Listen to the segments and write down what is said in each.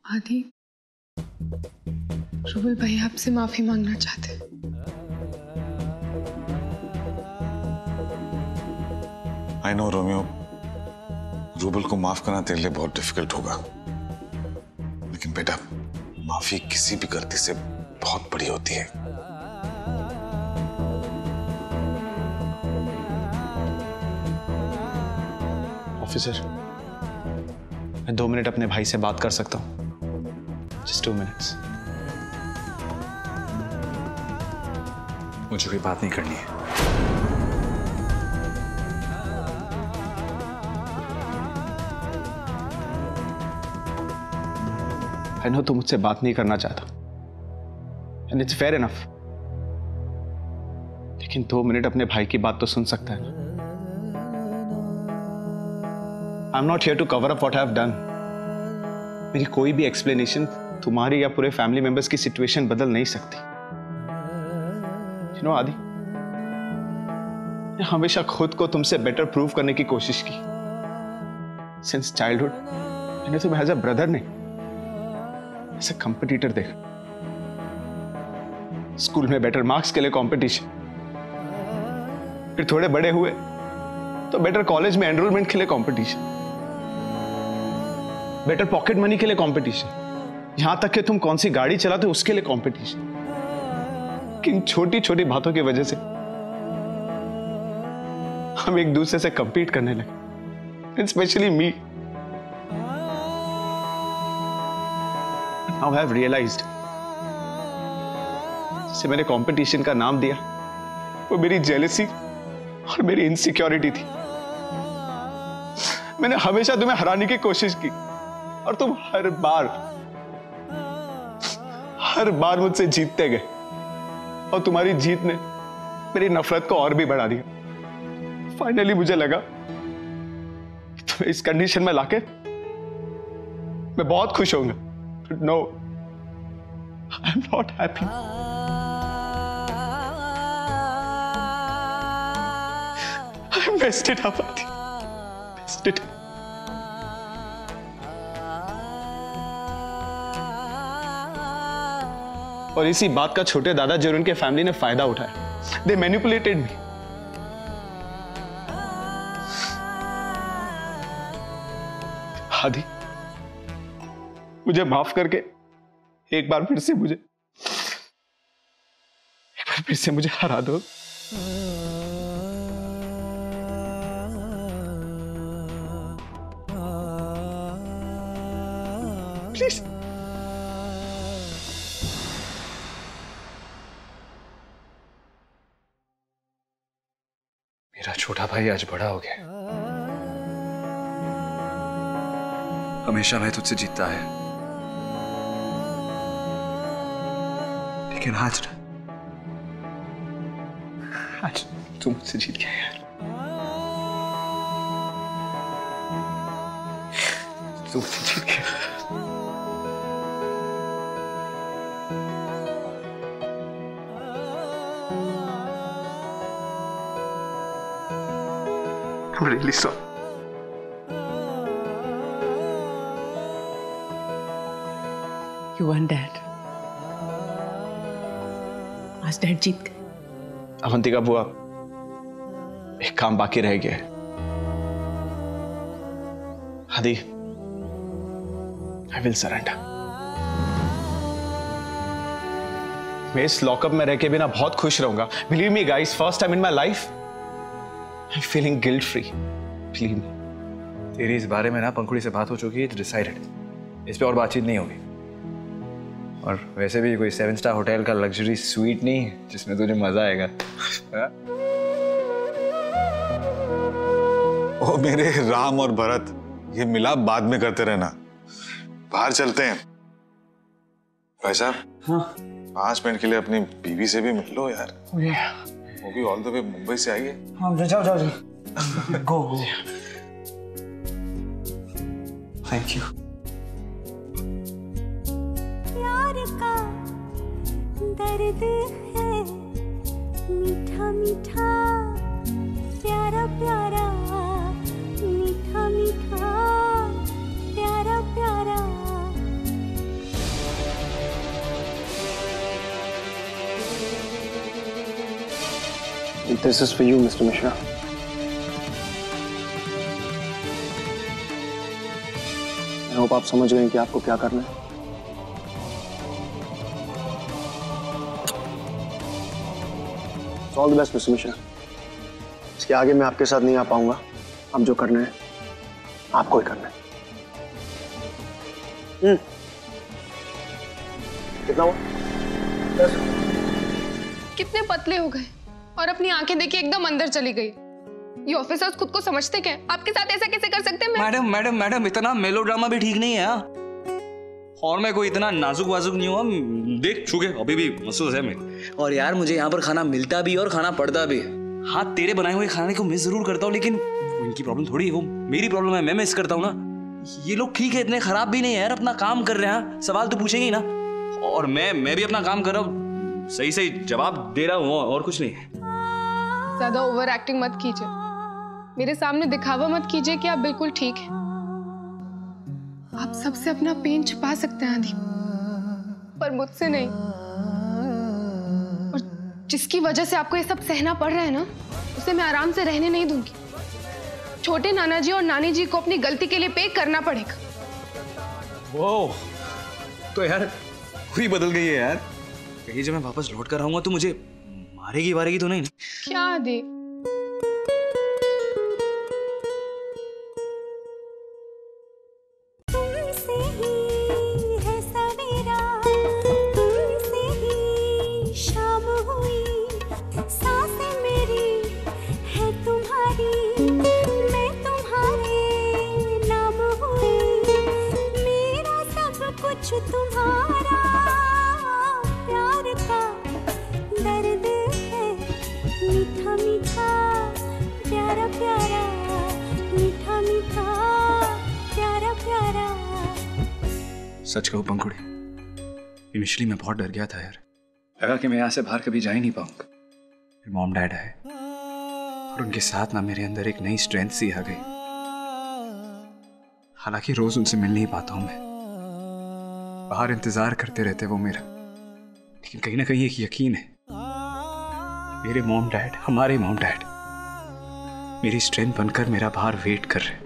आदि, रुबल भाई आपसे माफी मांगना चाहते हैं। आई नो रोमियो, रूबल को माफ करना तेरे लिए बहुत डिफिकल्ट होगा, लेकिन बेटा माफी किसी भी गलती से बहुत बड़ी होती है। ऑफिसर, मैं 2 मिनट अपने भाई से बात कर सकता हूँ? Just 2 minutes. मुझे कोई बात नहीं करनी है। I know तू मुझसे बात नहीं करना चाहता, and it's fair enough. लेकिन 2 मिनट अपने भाई की बात तो सुन सकता है ना? I'm not here to cover up what I have done. मेरी कोई भी एक्सप्लेनेशन तुम्हारी या पूरे फैमिली मेंबर्स की सिचुएशन बदल नहीं सकती। You know, आदि, मैं हमेशा खुद को तुमसे बेटर प्रूव करने की कोशिश की। सिंस चाइल्डहुड मैंने तुम्हें एज अ ब्रदर नहीं, एज अ कंपटीटर देखा। स्कूल में बेटर मार्क्स के लिए कंपटीशन, फिर थोड़े बड़े हुए तो बेटर कॉलेज में एनरोलमेंट के लिए कंपटीशन, बेटर पॉकेट मनी के लिए कंपटीशन, यहां तक कि तुम कौन सी गाड़ी चलाते हो उसके लिए कंपटीशन। किन छोटी छोटी बातों की वजह से हम एक दूसरे से कंपीट करने लगे, specially me. Now I have realised, जिसे मैंने कंपटीशन का नाम दिया वो मेरी जेलसी और मेरी इनसिक्योरिटी थी। मैंने हमेशा तुम्हें हराने की कोशिश की और तुम हर बार मुझसे जीतते गए, और तुम्हारी जीत ने मेरी नफरत को और भी बढ़ा दिया। फाइनली मुझे लगा कि तुम्हें इस कंडीशन में लाके मैं बहुत खुश होऊंगा, but no, I am not happy. I am messed up, messed up. और इसी बात का छोटे दादाजी और उनके फैमिली ने फायदा उठाया। दे मैनिपुलेटेड मी। आदि, मुझे माफ करके एक बार फिर से मुझे हरा दो। प्लीज। मेरा छोटा भाई आज बड़ा हो गया। हमेशा मैं तुझसे जीतता है, लेकिन आज तू मुझसे जीत गया यार। तू मुझसे जीत गया। I'm really sorry. You won, Dad. आज डैड जीत गए। अवंतिका बुआ, एक काम बाकी रह गया है। आदि, I will surrender. मैं इस लॉकअप में रह के भी ना बहुत खुश रहूंगा। Believe me guys, first time in my life, I'm feeling guilt free. Believe me. तेरी इस बारे में ना पंखुड़ी से बात हो चुकी है, डिसाइडेड। इस पे और बातचीत नहीं होगी। और वैसे भी कोई 7 स्टार होटल का लग्जरी स्वीट नहीं है जिसमें तुझे मजा आएगा। ओ मेरे राम और भरत, ये मिलाप बाद में करते रहना, बाहर चलते हैं। भाई साहब, हाँ? 5 मिनट के लिए अपनी बीवी से भी मिल लो यार। वो भी ऑल द वे मुंबई से आई है। हाँ, जाओ गो। Thank you. प्यार का दर्द है मीठा मीठा, प्यारा प्यारा, मीठा मीठा, प्यारा प्यारा, This is for you, Mr. Mishra. I hope आप समझ गए कि आपको क्या करना है. All the best, Mr. Mishra. इसके आगे मैं आपके साथ नहीं आ पाऊंगा. अब जो करना है आपको ही करना है. कितना हुआ? कितने पतले हो गए और अपनी आंखें देखी एकदम अंदर चली गई. ये ऑफिसर्स खुद को समझते क्या है? आपके साथ ऐसा कैसे कर सकते हैं? मैडम इतना मेलोड्रामा भी ठीक नहीं है. और मैं कोई इतना नाजुक वाजुक नहीं हुआ. देख चुके अभी भी महसूस है मेरे. और यार मुझे यहाँ पर खाना मिलता भी और खाना पड़ता भी. हाँ तेरे बनाए हुए खाने को मिस जरूर करता हूँ, लेकिन इनकी प्रॉब्लम थोड़ी है, वो मेरी प्रॉब्लम है. मैं मिस करता हूँ ना. ये लोग ठीक है, इतने खराब भी नहीं है यार, अपना काम कर रहे हैं. सवाल तो पूछेंगे ही ना. और मैं भी अपना काम कर रहा हूँ, सही सही जवाब दे रहा हूँ, और कुछ नहीं. ज्यादा ओवर एक्टिंग मत कीजिए. मेरे सामने दिखावा मत कीजिए कि आप बिल्कुल ठीक हैं. आप सबसे अपना पेन छुपा सकते हैं आदि, पर मुझसे नहीं. और जिसकी वजह से आपको ये सब सहना पड़ रहा है ना, उसे मैं आराम से रहने नहीं दूंगी. छोटे नाना जी और नानी जी को अपनी गलती के लिए पे करना पड़ेगा. वो तो यार हुई बदल गई है यार. कहीं जब मैं वापस लौट कर आऊंगा तो मुझे मारेगी वारेगी तो नहीं ना? क्या आदि? तुमसे ही है सवेरा, तुमसे ही शाम हुई. सांसें मेरी है तुम्हारी, मैं तुम्हारे नाम हुई. मेरा सब कुछ तुम्हारा. प्यार का दर्द है मीठा मीठा, प्यारा प्यारा, मीठा मीठा, प्यारा प्यारा. सच कहूं पंखुड़ी, इनिशियली मैं बहुत डर गया था यार. लगा कि मैं यहाँ से बाहर कभी जा ही नहीं पाऊंगा. मेरे मॉम डैड है और उनके साथ ना मेरे अंदर एक नई स्ट्रेंथ सी आ गई. हालांकि रोज उनसे मिल नहीं पाता हूं मैं, बाहर इंतजार करते रहते वो मेरा, लेकिन कहीं ना कहीं एक यकीन है, मेरे मॉम डैड, हमारे मॉम डैड मेरी स्ट्रेंथ बनकर मेरा बाहर वेट कर रहे.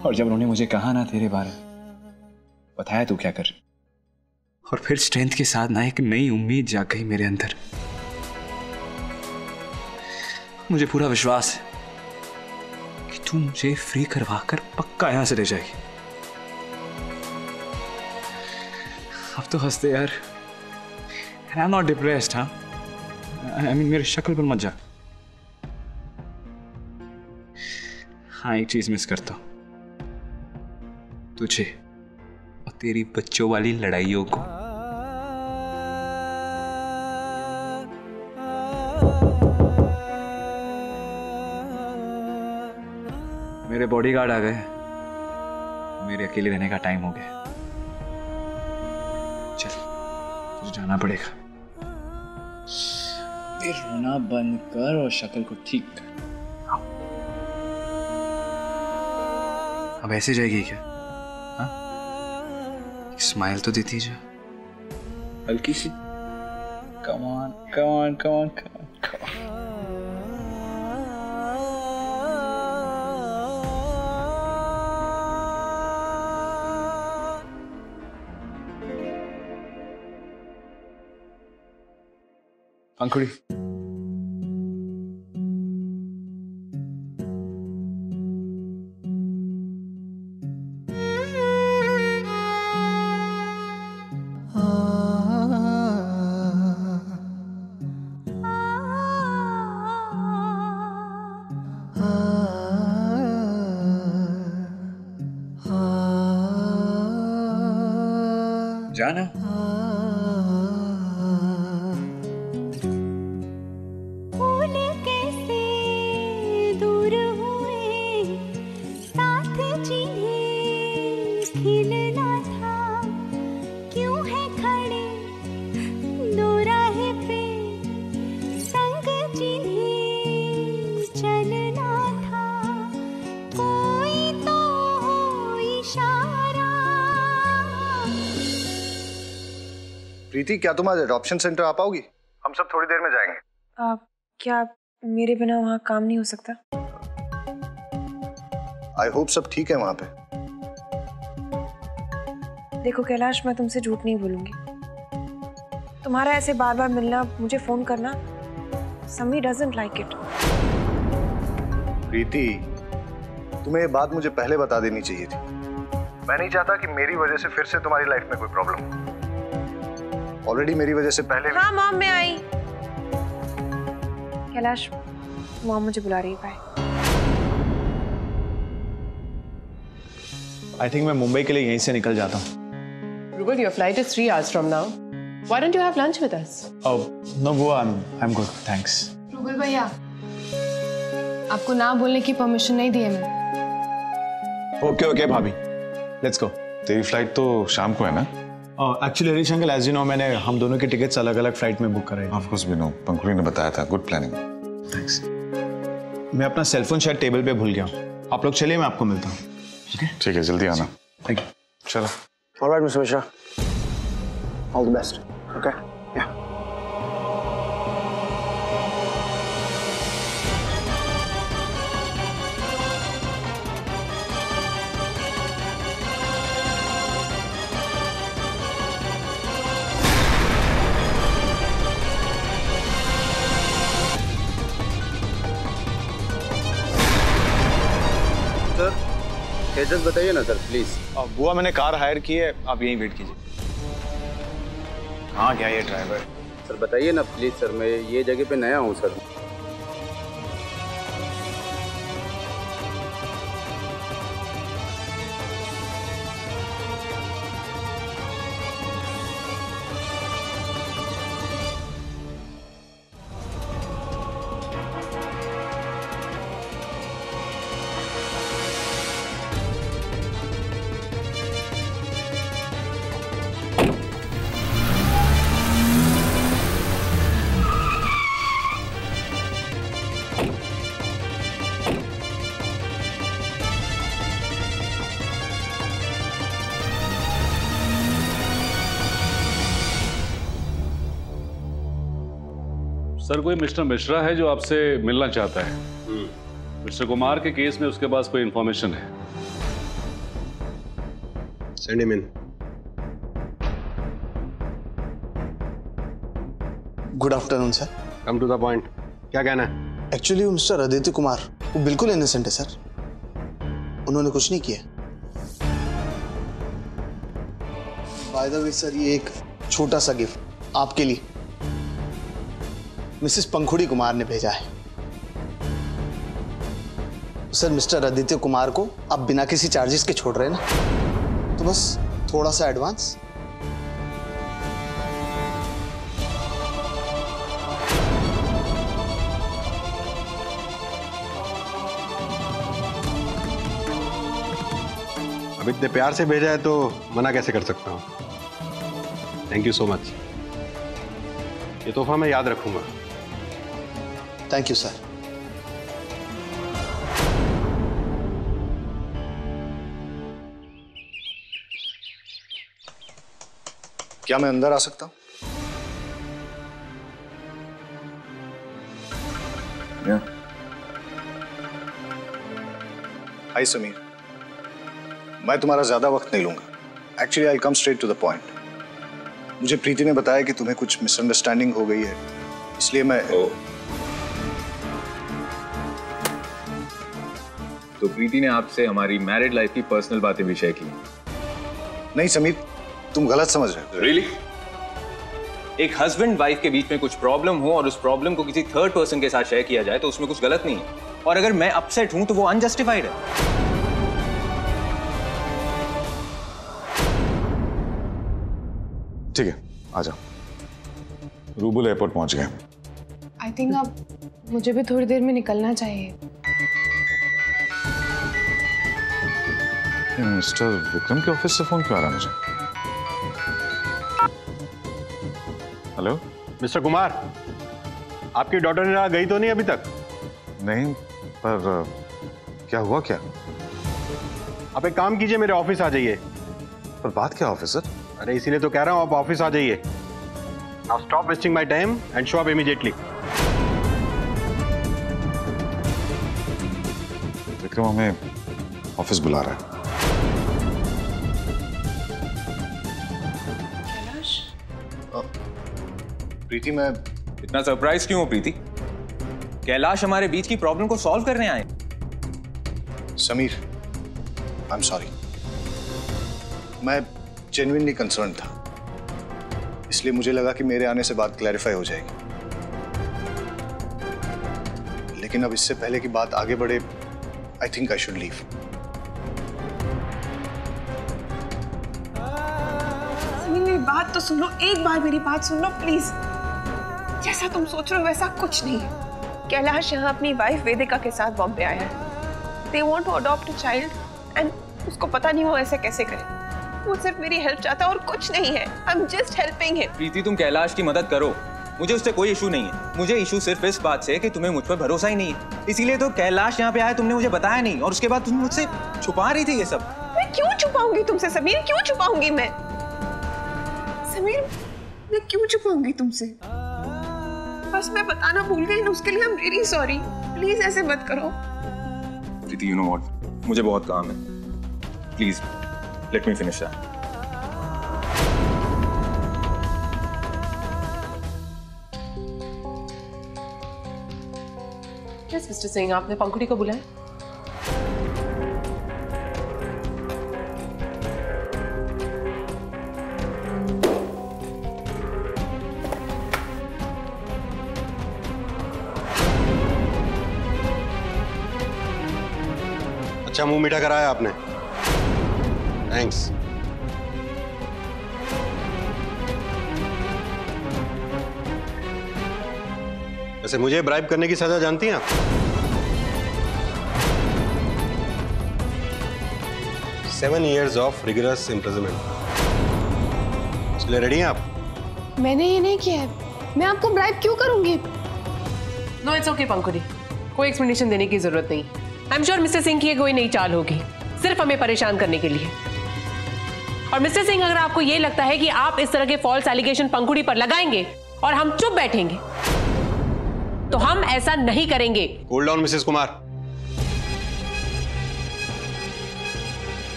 और जब उन्होंने मुझे कहा ना तेरे बारे में, बताया तू क्या कर, और फिर स्ट्रेंथ के साथ ना एक नई उम्मीद जाग गई मेरे अंदर. मुझे पूरा विश्वास है कि तू मुझे फ्री करवा कर पक्का यहां से ले जाएगी. अब तो हंसते यार. आई एम नॉट डिप्रेस्ड. हाँ आई मीन मेरी शक्ल पर मत जा. हाँ एक चीज मिस करता हूं, तुझे और तेरी बच्चों वाली लड़ाइयों को. मेरे बॉडीगार्ड आ गए, मेरे अकेले रहने का टाइम हो गया. चल तुझे जाना पड़ेगा. ये रोना बंद कर और शक्ल को ठीक कर. अब ऐसे जाएगी क्या? हाँ एक स्माइल तो देती जा, हल्की सी. Come on come on come on come on. पंखुड़ी जाना. फूल कैसे दूर हुए, साथ जिन्हें खिलना था. क्यों है खड़े दो राह पे, संग जिन्हें चलना था. कोई तो हो इशारा. प्रीति, क्या तुम आज एडॉप्शन सेंटर आ पाओगी? हम सब थोड़ी देर में जाएंगे. क्या मेरे बिना वहाँ काम नहीं हो सकता। आई होप सब ठीक है वहां पे। देखो कैलाश, मैं तुमसे झूठ नहीं बोलूंगी। तुम्हारा ऐसे बार बार मिलना, मुझे फोन करना, समी डजंट लाइक इट। प्रीति, तुम्हें ये बात मुझे पहले बता देनी चाहिए थी। मैं नहीं चाहता कि मेरी वजह से फिर से तुम्हारी लाइफ में कोई प्रॉब्लम हो। ऑलरेडी मेरी वजह से पहले भी... हाँ मॉम, मैं आई। कैलाश, मॉम मुझे बुला रही है। बाय। आई थिंक मैं मुंबई के लिए यहीं से निकल जाता हूँ। Rubal, your flight is 3 hours from now. Why don't you have lunch with us? Oh, no, Bua, I'm good, thanks. Rouble भैया, आपको ना बोलने की परमिशन नहीं दी है मैंने। Okay, भाभी, let's go. तेरी फ्लाइट तो शाम को है ना? Actually Harish uncle, as you know, मैंने हम दोनों के टिकट्स अलग अलग फ्लाइट में बुक कराए। Of course we know, Pankhuri ने बताया था। Good planning. थैंक्स। मैं अपना सेलफोन शायद टेबल पे भूल गया हूँ। आप लोग चलिए, मैं आपको मिलता हूँ। ठीक है, जल्दी आना। Thank you. चलो। All right, Mr. Mishra. All the best. Okay? Yeah. Address बताइए ना सर, प्लीज। बुआ, मैंने कार हायर की है, आप यहीं वेट कीजिए। हाँ, क्या ये ड्राइवर? सर बताइए ना प्लीज सर, मैं ये जगह पे नया हूँ सर। सर, कोई मिस्टर मिश्रा है जो आपसे मिलना चाहता है। मिस्टर कुमार के केस में उसके पास कोई इंफॉर्मेशन है। Send him in. Good afternoon sir. Come to the point, क्या कहना है? एक्चुअली मिस्टर आदित्य कुमार वो बिल्कुल इनोसेंट है सर, उन्होंने कुछ नहीं किया। बाय द वे सर, ये एक छोटा सा गिफ्ट आपके लिए मिसेस पंखुड़ी कुमार ने भेजा है। सर, मिस्टर आदित्य कुमार को आप बिना किसी चार्जेस के छोड़ रहे हैं ना, तो बस थोड़ा सा एडवांस। अब इतने प्यार से भेजा है तो मना कैसे कर सकता हूँ। थैंक यू सो मच, ये तोहफा मैं याद रखूंगा। Thank you sir. क्या मैं अंदर आ सकता हूं? हाय समीर, मैं तुम्हारा ज्यादा वक्त नहीं लूंगा। Actually I come straight to the point. मुझे प्रीति ने बताया कि तुम्हें कुछ मिसअंडरस्टैंडिंग हो गई है, इसलिए मैं... तो प्रीति ने आपसे हमारी मैरिड लाइफ की पर्सनल बातें भी शेयर की? नहीं समीर, तुम गलत समझ रहे हो। रियली? एक हस्बैंड वाइफ के बीच में कुछ प्रॉब्लम हो और उस प्रॉब्लम को किसी थर्ड पर्सन के साथ शेयर किया जाए तो उसमें कुछ गलत नहीं है, और अगर मैं अपसेट हूं तो वो अनजस्टिफाइड है। ठीक है, आ जाओ। रूबुल एयरपोर्ट पहुंच गए। आई थिंक अब मुझे भी थोड़ी देर में निकलना चाहिए। मिस्टर विक्रम के ऑफिस से फोन क्यों आ रहा है मुझे? हेलो मिस्टर कुमार, आपकी डॉटर ने गई तो नहीं अभी तक? नहीं, पर क्या हुआ क्या? आप एक काम कीजिए, मेरे ऑफिस आ जाइए। पर बात क्या ऑफिसर? अरे इसीलिए तो कह रहा हूँ, आप ऑफिस आ जाइए। Now stop wasting my time and show up immediately. Vikram हमें ऑफिस बुला रहा है। कैलाश, प्रीति, मैं इतना सरप्राइज क्यों हो प्रीति? कैलाश हमारे बीच की प्रॉब्लम को सॉल्व करने आए। Sameer, I am sorry. मैं जेन्युइनली कंसर्न था, इसलिए मुझे लगा कि मेरे आने से बात क्लैरिफाई हो जाएगी। लेकिन अब इससे पहले कि बात आगे बढ़े, I think I should leave. Sameer, मेरी बात तो सुन लो, एक बार मेरी बात सुन लो प्लीज। जैसा तुम सोच रहे हो वैसा कुछ नहीं है। कैलाश यहाँ अपनी वाइफ वेदिका के साथ बॉम्बे आया है। They want to adopt a child and उसको पता नहीं वो ऐसे कैसे करे। वो सिर्फ मेरी हेल्प चाहता है और कुछ नहीं है। I'm just helping him। प्रीति, तुम कैलाश की मदद करो, मुझे उससे कोई इशू नहीं है। मुझे इशू सिर्फ इस बात से कि तुम्हें मुझ पर भरोसा ही नहीं है, इसीलिए तो कैलाश यहाँ पे आया, तुमने मुझे बताया नहीं और उसके बाद तुम मुझसे छुपा रही थी ये सब। मैं क्यों छुपाऊंगी तुमसे समीर, क्यों छुपाऊंगी मैं? समीर, मैं क्यों छुपाऊंगी तुमसे? बस मैं बताना भूल गई, उसके लिए I'm really sorry। प्लीज ऐसे मत करो। प्रीति, you know what? मुझे बहुत काम है, please let me finish that. Yes mister Singh, आपने पंखुड़ी को बुलाया? अच्छा मुंह मीठा कराया आपने, थैंक्स। वैसे मुझे ब्राइब करने की सजा जानती हैं आप? 7 years ऑफ रिगरस इम्प्रिजनमेंट। इसलिए रेडी हैं आप? मैंने ये नहीं किया है, मैं आपको ब्राइब क्यों करूंगी? नो इट्स ओके पंखुड़ी, कोई एक्सप्लेनेशन देने की जरूरत नहीं। I am sure mister Singh की ये कोई नई चाल होगी, सिर्फ हमें परेशान करने के लिए। और मिस्टर सिंह, अगर आपको ये लगता है कि आप इस तरह के फॉल्स एलिगेशन पंखुड़ी पर लगाएंगे और हम चुप बैठेंगे, तो हम ऐसा नहीं करेंगे। Cool down Mrs Kumar.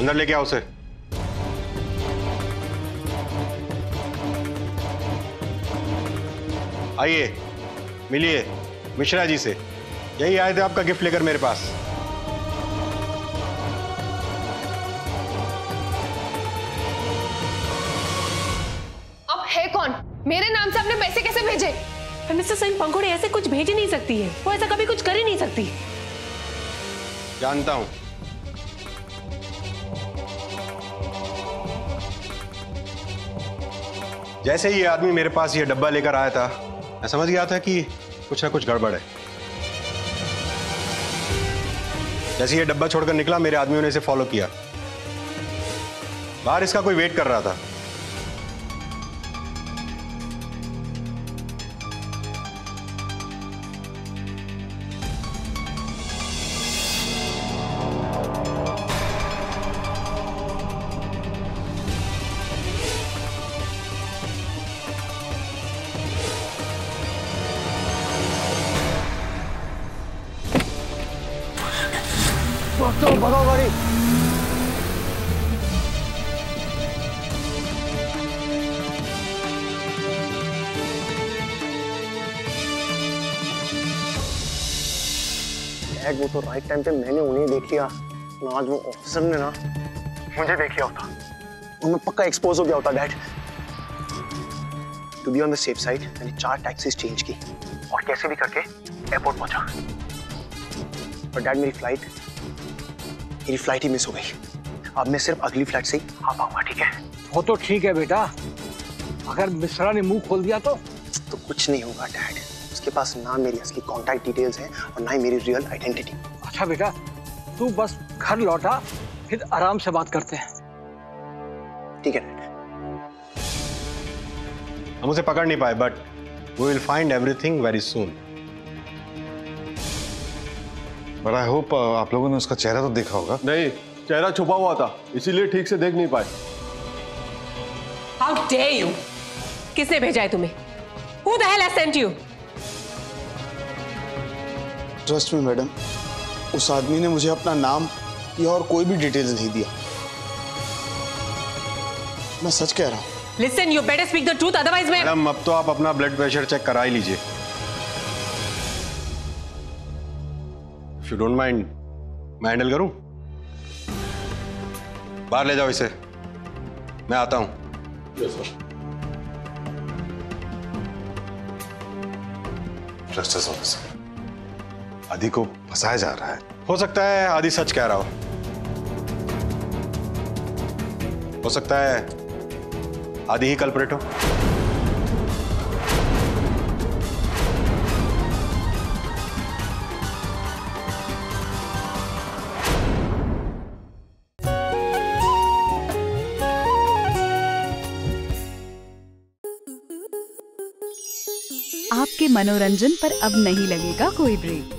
अंदर लेके आओ उसे। आइए मिलिए मिश्रा जी से, यही आए थे आपका गिफ्ट लेकर मेरे पास। अब है कौन? मेरे नाम से आपने पैसे कैसे भेजे? मिस्टर सिंह, पंखुड़ी ऐसे कुछ भेज ही नहीं सकती है, वो ऐसा कभी कुछ कर ही नहीं सकती। जानता हूं। जैसे ही ये आदमी मेरे पास ये डब्बा लेकर आया था, मैं समझ गया था कि कुछ ना कुछ गड़बड़ है। जैसे ये डब्बा छोड़कर निकला, मेरे आदमियों ने इसे फॉलो किया। बाहर इसका कोई वेट कर रहा था। भगाओ गाड़ी। वो तो राइट टाइम पे मैंने उन्हें देख लिया, ना आज वो ऑफिसर ने ना मुझे देख लिया होता और मैं पक्का एक्सपोज हो गया होता dad. To be on the safe side मैंने 4 टैक्सीज चेंज की और कैसे भी करके एयरपोर्ट पहुंचा। पर डैड मेरी फ्लाइट ही मिस हो गई। अब मैं सिर्फ अगली फ्लाइट से ही आ पाऊंगा, ठीक है? वो तो ठीक है बेटा, अगर मिश्रा ने मुंह खोल दिया तो कुछ नहीं होगा डैड। उसके पास ना मेरी असली कॉन्टैक्ट डिटेल्स हैं और ना ही मेरी रियल आइडेंटिटी। अच्छा बेटा, तू बस घर लौटा, फिर आराम से बात करते हैं। ठीक है डैड। हम उसे पकड़ नहीं पाए, but we will find everything very soon. But I hope आप लोगों ने उसका चेहरा तो देखा होगा। नहीं, चेहरा छुपा हुआ था, इसीलिए ठीक से देख नहीं पाए। How dare you? किसने भेजा है तुम्हें? Who the hell has sent you? Trust में मैडम, उस आदमी ने मुझे अपना नाम या और कोई भी डिटेल्स नहीं दिया। मैं सच कह रहा हूँ। Listen, you better speak the truth, otherwise मैं। मैडम अब तो आप अपना ब्लड प्रेशर चेक करा ही लीजिए। If you don't mind, मैं हैंडल करूं? बाहर ले जाओ इसे, मैं आता हूं। Yes, sir. जस्टिस ऑफिसर, आदि को फंसाया जा रहा है। हो सकता है आदि सच कह रहा हो सकता है आदि ही कल्प्रेट हो। आपके मनोरंजन पर अब नहीं लगेगा कोई ब्रेक।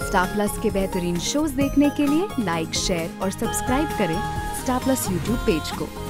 स्टार प्लस के बेहतरीन शोज देखने के लिए लाइक, शेयर और सब्सक्राइब करें स्टार प्लस यूट्यूब पेज को।